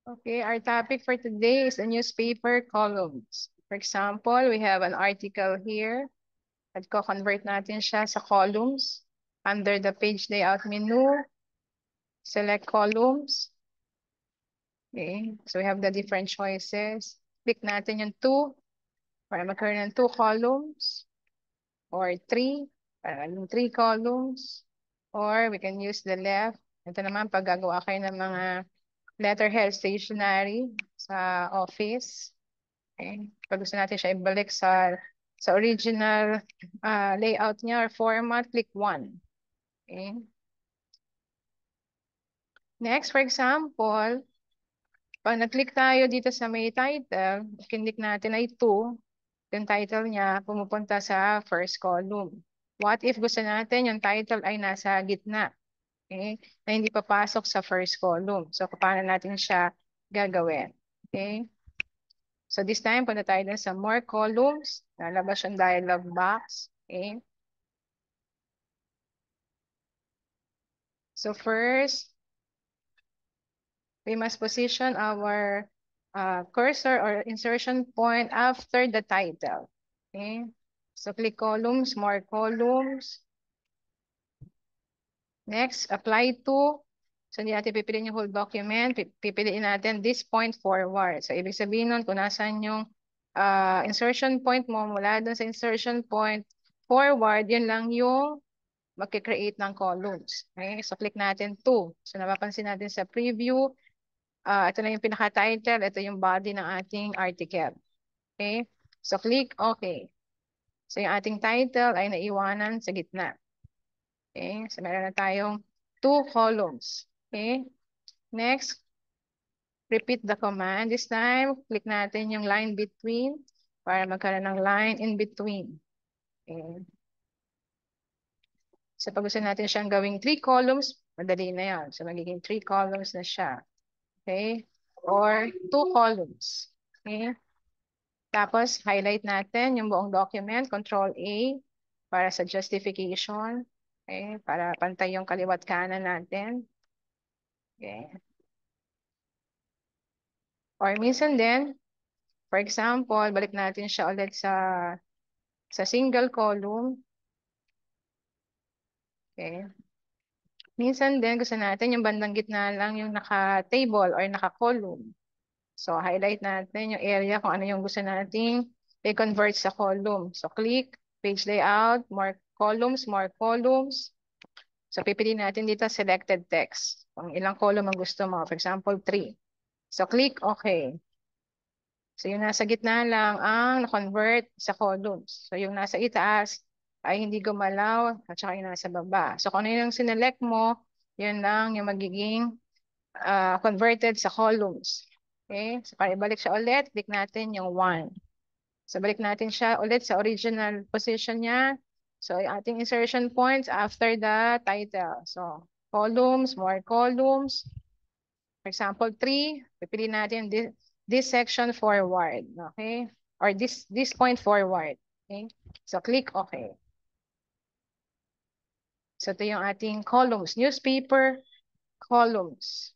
Okay, our topic for today is the newspaper columns. For example, we have an article here at ko-convert natin siya sa columns. Under the page layout menu, select columns. Okay, so we have the different choices. Click natin yung 2 para magkaroon ng 2 columns or 3 para yung 3 columns or we can use the left. Ito naman pag gagawa kayo ng mga letterhead stationery sa office. Okay. Pag gusto natin siya ibalik sa original layout niya or format, click 1. Okay. Next, for example, pag nag-click tayo dito sa may title, click natin ay 2, yung title niya pumupunta sa first column. What if gusto natin yung title ay nasa gitna? Okay? Na hindi papasok sa first column. So, paano natin siya gagawin? Okay? So, this time, punta tayo dun sa more columns. Lalabas yung dialog box. Okay? So, first, we must position our cursor or insertion point after the title. Okay? So, click columns, more columns. Next, apply to. So, hindi natin pipiliin yung whole document. Pipiliin natin this point forward. So, ibig sabihin nun, kung nasan yung insertion point mo, mula dun sa insertion point forward, yun lang yung magkikreate ng columns. Okay? So, click natin to. So, napapansin natin sa preview. Ito na yung pinaka-title. Ito yung body ng ating article. Okay? So, click OK. So, yung ating title ay naiwanan sa gitna. Okay? So, meron na tayong 2 columns. Okay? Next, repeat the command. This time, click natin yung line between para magkaroon ng line in between. Okay? So, pag gusto natin siyang gawing 3 columns, madali na yan. So, magiging 3 columns na siya. Okay? Or 2 columns. Okay? Tapos, highlight natin yung buong document, Control A, para sa justification. Okay? Para pantay yung kaliwat kanan natin. Okay? Or minsan din, for example, balik natin siya ulit sa single column. Okay? Minsan din, gusto natin yung bandang gitna lang yung naka-table or naka-column. So, highlight natin yung area kung ano yung gusto nating i-convert sa column. So, click, page layout, more columns, more columns. So, pipiliin natin dito selected text. Kung ilang column ang gusto mo. For example, 3. So, click OK. So, yung nasa gitna lang ang na-convert sa columns. So, yung nasa itaas ay hindi gumalaw at saka yung nasa baba. So, kung ano yung sinelect mo, yun lang yung magiging converted sa columns. Okay? So, para ibalik siya ulit, click natin yung 1. So, balik natin siya ulit sa original position niya. So, yung ating insertion points after the title. So, columns, more columns. For example, 3, pipiliin natin this section forward. Okay? Or this point forward. Okay? So, click OK. So, ito yung ating columns. Newspaper columns.